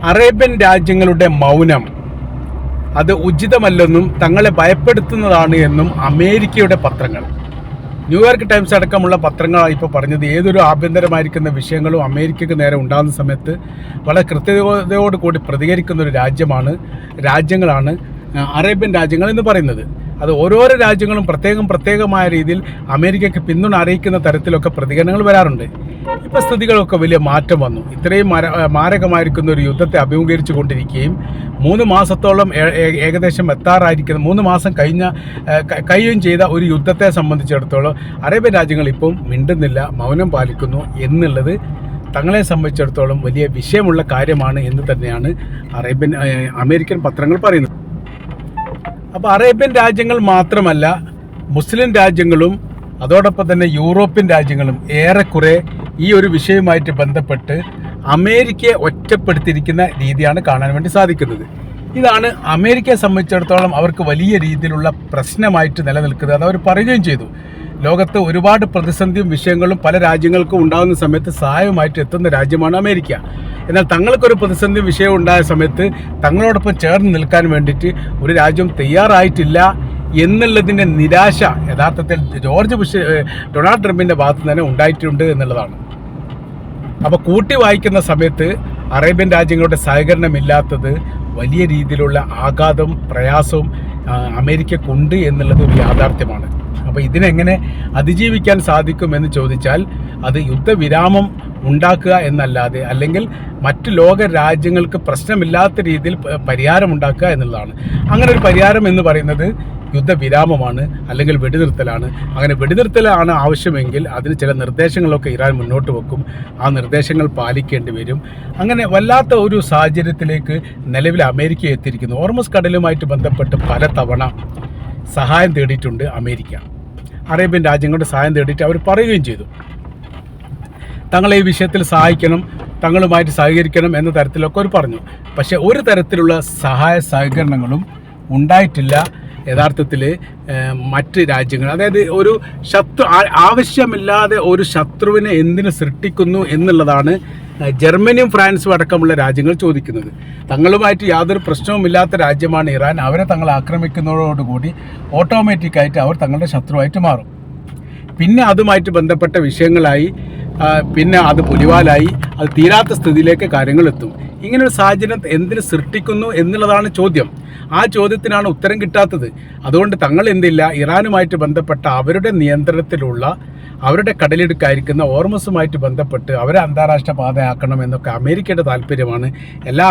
Arabian രാജ്യങ്ങളുടെ മൗനം അത് ഉചിതമല്ലെന്നും തങ്ങളെ ഭയപ്പെടുത്തുന്നതാണ് എന്നും അമേരിക്കയുടെ പത്രങ്ങൾ, ന്യൂയോർക്ക് ടൈംസ് അടക്കമുള്ള പത്രങ്ങളാണ് ഇപ്പോൾ പറഞ്ഞത്. ഏതൊരു ആഭ്യന്തരമായിരിക്കുന്ന വിഷയങ്ങളും അമേരിക്കയ്ക്ക് നേരെ ഉണ്ടാകുന്ന സമയത്ത് വളരെ കൃത്യതയോടുകൂടി പ്രതികരിക്കുന്ന ഒരു രാജ്യങ്ങളാണ് അറേബ്യൻ രാജ്യങ്ങൾ എന്ന് പറയുന്നത്. അത് ഓരോരോ രാജ്യങ്ങളും പ്രത്യേകമായ രീതിയിൽ അമേരിക്കയ്ക്ക് പിന്തുണ അറിയിക്കുന്ന തരത്തിലൊക്കെ പ്രതികരണങ്ങൾ വരാറുണ്ട്. ഇപ്പോൾ സ്ഥിതികളൊക്കെ വലിയ മാറ്റം വന്നു. ഇത്രയും മാരകമായിരിക്കുന്ന ഒരു യുദ്ധത്തെ അഭിമുഖീകരിച്ചു കൊണ്ടിരിക്കുകയും 3 മാസത്തോളം ഏകദേശം എത്താറായിരിക്കുന്ന 3 മാസം കഴിയുകയും ചെയ്ത ഒരു യുദ്ധത്തെ സംബന്ധിച്ചിടത്തോളം അറേബ്യൻ രാജ്യങ്ങൾ ഇപ്പം മിണ്ടുന്നില്ല, മൗനം പാലിക്കുന്നു എന്നുള്ളത് തങ്ങളെ സംബന്ധിച്ചിടത്തോളം വലിയ വിഷയമുള്ള കാര്യമാണ് എന്ന് തന്നെയാണ് അമേരിക്കൻ പത്രങ്ങൾ പറയുന്നത്. അപ്പോൾ അറേബ്യൻ രാജ്യങ്ങൾ മാത്രമല്ല, മുസ്ലിം രാജ്യങ്ങളും അതോടൊപ്പം തന്നെ യൂറോപ്യൻ രാജ്യങ്ങളും ഏറെക്കുറെ ഈ ഒരു വിഷയവുമായിട്ട് ബന്ധപ്പെട്ട് അമേരിക്കയെ ഒറ്റപ്പെടുത്തിയിരിക്കുന്ന രീതിയാണ് കാണാൻ വേണ്ടി സാധിക്കുന്നത്. ഇതാണ് അമേരിക്കയെ സംബന്ധിച്ചിടത്തോളം അവർക്ക് വലിയ രീതിയിലുള്ള പ്രശ്നമായിട്ട് നിലനിൽക്കുന്നത്. അത് അവർ പറയുകയും ചെയ്തു. ലോകത്ത് ഒരുപാട് പ്രതിസന്ധിയും വിഷയങ്ങളും പല രാജ്യങ്ങൾക്കും ഉണ്ടാകുന്ന സമയത്ത് സഹായമായിട്ട് എത്തുന്ന രാജ്യമാണ് അമേരിക്ക. എന്നാൽ തങ്ങൾക്കൊരു പ്രതിസന്ധി വിഷയം ഉണ്ടായ സമയത്ത് തങ്ങളോടൊപ്പം ചേർന്ന് നിൽക്കാൻ വേണ്ടിയിട്ട് ഒരു രാജ്യം തയ്യാറായിട്ടില്ല എന്നുള്ളതിൻ്റെ നിരാശ യഥാർത്ഥത്തിൽ ഡൊണാൾഡ് ട്രംപിൻ്റെ ഭാഗത്ത് തന്നെ ഉണ്ടായിട്ടുണ്ട് എന്നുള്ളതാണ്. അപ്പോൾ കൂട്ടി വായിക്കുന്ന സമയത്ത് അറേബ്യൻ രാജ്യങ്ങളുടെ സഹകരണമില്ലാത്തത് വലിയ രീതിയിലുള്ള ആഘാതവും പ്രയാസവും അമേരിക്കക്കുണ്ട് എന്നുള്ളത് ഒരു യാഥാർത്ഥ്യമാണ്. അപ്പോൾ ഇതിനെങ്ങനെ അതിജീവിക്കാൻ സാധിക്കുമെന്ന് ചോദിച്ചാൽ അത് യുദ്ധവിരാമം ഉണ്ടാക്കുക എന്നല്ലാതെ, അല്ലെങ്കിൽ മറ്റ് ലോക രാജ്യങ്ങൾക്ക് പ്രശ്നമില്ലാത്ത രീതിയിൽ പരിഹാരമുണ്ടാക്കുക എന്നുള്ളതാണ്. അങ്ങനെ ഒരു പരിഹാരം എന്ന് പറയുന്നത് യുദ്ധവിരാമമാണ്, അല്ലെങ്കിൽ വെടിനിർത്തലാണ്. അങ്ങനെ വെടിനിർത്തലാണ് ആവശ്യമെങ്കിൽ അതിന് ചില നിർദ്ദേശങ്ങളൊക്കെ ഇറാൻ മുന്നോട്ട് വെക്കും. ആ നിർദ്ദേശങ്ങൾ പാലിക്കേണ്ടി വരും. അങ്ങനെ വല്ലാത്ത ഒരു സാഹചര്യത്തിലേക്ക് നിലവിൽ അമേരിക്ക എത്തിയിരിക്കുന്നു. ഹോർമസ് കടലുമായിട്ട് ബന്ധപ്പെട്ട് പല തവണ സഹായം തേടിയിട്ടുണ്ട് അമേരിക്ക. അറേബ്യൻ രാജ്യങ്ങളുടെ സഹായം തേടിയിട്ട് അവർ പറയുകയും ചെയ്തു, തങ്ങളെ ഈ വിഷയത്തിൽ സഹായിക്കണം, തങ്ങളുമായിട്ട് സഹകരിക്കണം എന്ന തരത്തിലൊക്കെ അവർ പറഞ്ഞു. പക്ഷേ ഒരു തരത്തിലുള്ള സഹായ സഹകരണങ്ങളും ഉണ്ടായിട്ടില്ല യഥാർത്ഥത്തിൽ മറ്റ് രാജ്യങ്ങൾ. അതായത് ഒരു ആവശ്യമില്ലാതെ ഒരു ശത്രുവിനെ എന്തിനു സൃഷ്ടിക്കുന്നു എന്നുള്ളതാണ് ജർമ്മനിയും ഫ്രാൻസും അടക്കമുള്ള രാജ്യങ്ങൾ ചോദിക്കുന്നത്. തങ്ങളുമായിട്ട് യാതൊരു പ്രശ്നവുമില്ലാത്ത രാജ്യമാണ് ഇറാൻ. അവരെ തങ്ങൾ ആക്രമിക്കുന്നതോടുകൂടി ഓട്ടോമാറ്റിക്കായിട്ട് അവർ തങ്ങളുടെ ശത്രുവായിട്ട് മാറും. പിന്നെ അതുമായിട്ട് ബന്ധപ്പെട്ട വിഷയങ്ങളായി, പിന്നെ അത് പുലിവാലായി, അത് തീരാത്ത സ്ഥിതിയിലേക്ക് കാര്യങ്ങൾ എത്തും. ഇങ്ങനൊരു സാഹചര്യം എന്തിനു സൃഷ്ടിക്കുന്നു എന്നുള്ളതാണ് ചോദ്യം. ആ ചോദ്യത്തിനാണ് ഉത്തരം കിട്ടാത്തത്. അതുകൊണ്ട് തങ്ങൾ എന്തില്ല, ഇറാനുമായിട്ട് ബന്ധപ്പെട്ട അവരുടെ നിയന്ത്രണത്തിലുള്ള അവരുടെ കടലിടുക്കായിരിക്കുന്ന ഹോർമസുമായിട്ട് ബന്ധപ്പെട്ട് അവരെ അന്താരാഷ്ട്ര പാതയാക്കണം എന്നൊക്കെ അമേരിക്കയുടെ താല്പര്യമാണ്.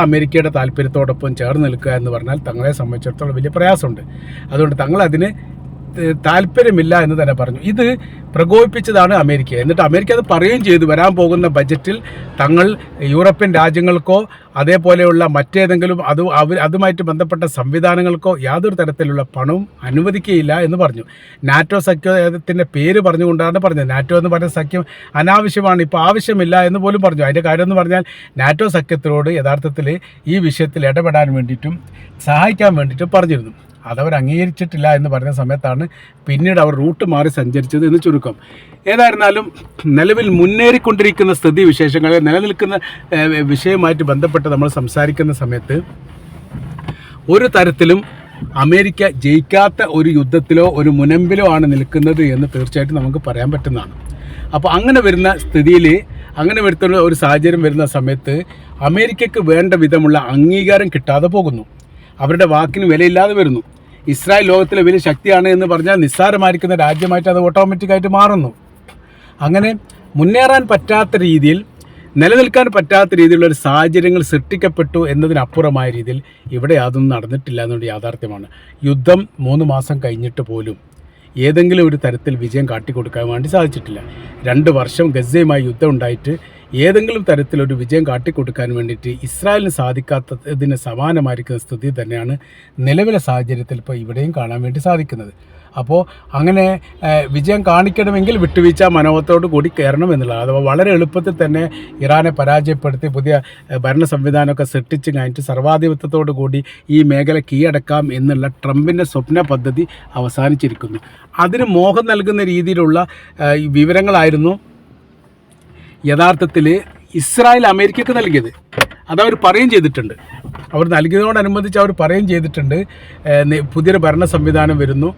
അമേരിക്കയുടെ താല്പര്യത്തോടൊപ്പം ചേർന്ന് നിൽക്കുക എന്ന് പറഞ്ഞാൽ തങ്ങളെ സംബന്ധിച്ചിടത്തോളം വലിയ പ്രയാസമുണ്ട്. അതുകൊണ്ട് തങ്ങളതിന് താല്പര്യമില്ല എന്ന് തന്നെ പറഞ്ഞു. ഇത് പ്രകോപിപ്പിച്ചതാണ് അമേരിക്ക. എന്നിട്ട് അമേരിക്ക അത് പറയുകയും ചെയ്തു, വരാൻ പോകുന്ന ബജറ്റിൽ തങ്ങൾ യൂറോപ്യൻ രാജ്യങ്ങൾക്കോ അതേപോലെയുള്ള മറ്റേതെങ്കിലും അതുമായിട്ട് ബന്ധപ്പെട്ട സംവിധാനങ്ങൾക്കോ യാതൊരു തരത്തിലുള്ള പണവും അനുവദിക്കുകയില്ല എന്ന് പറഞ്ഞു. നാറ്റോ സഖ്യത്തിൻ്റെ പേര് പറഞ്ഞുകൊണ്ടാണ് പറഞ്ഞത്. നാറ്റോ എന്ന് പറഞ്ഞ സഖ്യം അനാവശ്യമാണ്, ഇപ്പോൾ ആവശ്യമില്ല എന്ന് പോലും പറഞ്ഞു. അതിൻ്റെ കാര്യം എന്ന് പറഞ്ഞാൽ നാറ്റോ സഖ്യത്തിനോട് യഥാർത്ഥത്തിൽ ഈ വിഷയത്തിൽ ഇടപെടാൻ വേണ്ടിയിട്ടും സഹായിക്കാൻ വേണ്ടിയിട്ടും പറഞ്ഞിരുന്നു. അതവർ അംഗീകരിച്ചിട്ടില്ല എന്ന് പറഞ്ഞ സമയത്താണ് പിന്നീട് അവർ റൂട്ട് മാറി സഞ്ചരിച്ചത് എന്ന് ചുരുക്കം. ഏതായിരുന്നാലും നിലവിൽ മുന്നേറിക്കൊണ്ടിരിക്കുന്ന സ്ഥിതി വിശേഷങ്ങൾ നിലനിൽക്കുന്ന വിഷയവുമായിട്ട് ബന്ധപ്പെട്ട് നമ്മൾ സംസാരിക്കുന്ന സമയത്ത് ഒരു തരത്തിലും അമേരിക്ക ജയിക്കാത്ത ഒരു യുദ്ധത്തിലോ ഒരു മുനമ്പിലോ ആണ് നിൽക്കുന്നത് എന്ന് തീർച്ചയായിട്ടും നമുക്ക് പറയാൻ പറ്റുന്നതാണ്. അപ്പോൾ അങ്ങനെ വരുന്ന സ്ഥിതിയിൽ, അങ്ങനെ വരുത്തുന്ന ഒരു സാഹചര്യം വരുന്ന സമയത്ത് അമേരിക്കയ്ക്ക് വേണ്ട വിധമുള്ള അംഗീകാരം കിട്ടാതെ പോകുന്നു. അവരുടെ വാക്കിന് വിലയില്ലാതെ വരുന്നു. ഇസ്രായേൽ ലോകത്തിലെ വലിയ ശക്തിയാണ് എന്ന് പറഞ്ഞാൽ നിസ്സാരമായിരിക്കുന്ന രാജ്യമായിട്ട് അത് ഓട്ടോമാറ്റിക്കായിട്ട് മാറുന്നു. അങ്ങനെ മുന്നേറാൻ പറ്റാത്ത രീതിയിൽ, നിലനിൽക്കാൻ പറ്റാത്ത രീതിയിലുള്ള ഒരു സാഹചര്യങ്ങൾ സൃഷ്ടിക്കപ്പെട്ടു എന്നതിനപ്പുറമായ രീതിയിൽ ഇവിടെ യാതൊന്നും നടന്നിട്ടില്ല എന്നുള്ള യാഥാർത്ഥ്യമാണ്. യുദ്ധം 3 മാസം കഴിഞ്ഞിട്ട് പോലും ഏതെങ്കിലും ഒരു തരത്തിൽ വിജയം കാട്ടിക്കൊടുക്കാൻ വേണ്ടി സാധിച്ചിട്ടില്ല. 2 വർഷം ഗസയുമായി യുദ്ധം ഉണ്ടായിട്ട് ഏതെങ്കിലും തരത്തിലൊരു വിജയം കാട്ടിക്കൊടുക്കാൻ വേണ്ടിയിട്ട് ഇസ്രായേലിന് സാധിക്കാത്തതിന് സമാനമായിരിക്കുന്ന സ്ഥിതി തന്നെയാണ് നിലവിലെ സാഹചര്യത്തിൽ ഇപ്പോൾ ഇവിടെയും കാണാൻ വേണ്ടി സാധിക്കുന്നത്. അപ്പോൾ അങ്ങനെ വിജയം കാണിക്കണമെങ്കിൽ വിട്ടുവീഴ്ച മനോഭാവത്തോടു കൂടി കയറണം എന്നുള്ളത്. അഥവാ വളരെ എളുപ്പത്തിൽ തന്നെ ഇറാനെ പരാജയപ്പെടുത്തി പുതിയ ഭരണ സംവിധാനമൊക്കെ സൃഷ്ടിച്ച് കഴിഞ്ഞിട്ട് സർവാധിപത്യത്തോടു കൂടി ഈ മേഖല കീഴടക്കാം എന്നുള്ള ട്രംപിൻ്റെ സ്വപ്ന പദ്ധതി അവസാനിച്ചിരിക്കുന്നു. അതിന് മോഹം നൽകുന്ന രീതിയിലുള്ള വിവരങ്ങളായിരുന്നു യഥാർത്ഥത്തിൽ ഇസ്രായേൽ അമേരിക്കക്ക് നൽകിയത്. അതവർ പറയുകയും ചെയ്തിട്ടുണ്ട്. അവർ നൽകിയതോടനുബന്ധിച്ച് അവർ പറയുകയും ചെയ്തിട്ടുണ്ട്, പുതിയൊരു ഭരണ സംവിധാനം വരുന്നു,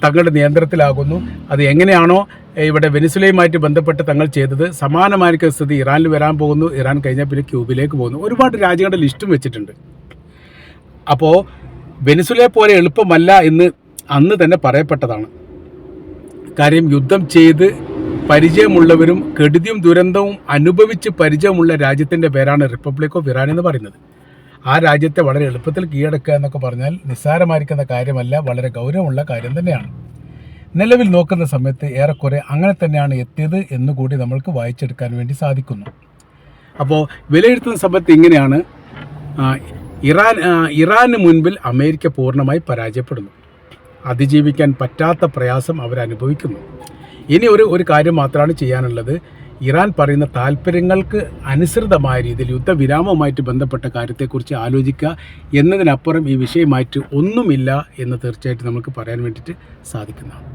തങ്ങളുടെ നിയന്ത്രണത്തിലാകുന്നു. അത് എങ്ങനെയാണോ ഇവിടെ വെനിസുലയുമായിട്ട് ബന്ധപ്പെട്ട് തങ്ങൾ ചെയ്തത്, സമാനമായിരിക്കുന്ന സ്ഥിതി ഇറാനിൽ വരാൻ പോകുന്നു. ഇറാൻ കഴിഞ്ഞാൽ പിന്നെ ക്യൂബയിലേക്ക് പോകുന്നു. ഒരുപാട് രാജ്യങ്ങളുടെ ലിസ്റ്റും വെച്ചിട്ടുണ്ട്. അപ്പോൾ വെനിസുലയെ പോലെ എളുപ്പമല്ല എന്ന് അന്ന് തന്നെ പറയപ്പെട്ടതാണ്. കാര്യം യുദ്ധം ചെയ്ത് പരിചയമുള്ളവരും കെടുതിയും ദുരന്തവും അനുഭവിച്ച് പരിചയമുള്ള രാജ്യത്തിൻ്റെ പേരാണ് റിപ്പബ്ലിക് ഓഫ് ഇറാൻ എന്ന് പറയുന്നത്. ആ രാജ്യത്തെ വളരെ എളുപ്പത്തിൽ കീഴടക്കുക എന്നൊക്കെ പറഞ്ഞാൽ നിസ്സാരമായിരിക്കുന്ന കാര്യമല്ല, വളരെ ഗൗരവമുള്ള കാര്യം തന്നെയാണ്. നിലവിൽ നോക്കുന്ന സമയത്ത് ഏറെക്കുറെ അങ്ങനെ തന്നെയാണ് എത്തിയത് എന്നുകൂടി നമ്മൾക്ക് വായിച്ചെടുക്കാൻ വേണ്ടി സാധിക്കുന്നു. അപ്പോൾ വിലയിരുത്തുന്ന സമയത്ത് ഇങ്ങനെയാണ്, ഇറാന് മുൻപിൽ അമേരിക്ക പൂർണ്ണമായി പരാജയപ്പെടുന്നു. അതിജീവിക്കാൻ പറ്റാത്ത പ്രയാസം അവരനുഭവിക്കുന്നു. ഇനി ഒരു കാര്യം മാത്രമാണ് ചെയ്യാനുള്ളത്. ഇറാൻ പറയുന്ന താല്പര്യങ്ങൾക്ക് അനുസൃതമായ രീതിയിൽ യുദ്ധവിരാമവുമായിട്ട് ബന്ധപ്പെട്ട കാര്യത്തെക്കുറിച്ച് ആലോചിക്കുക എന്നതിനപ്പുറം ഈ വിഷയമായിട്ട് ഒന്നുമില്ല എന്ന് തീർച്ചയായിട്ടും നമുക്ക് പറയാൻ വേണ്ടിയിട്ട് സാധിക്കുന്നതാണ്.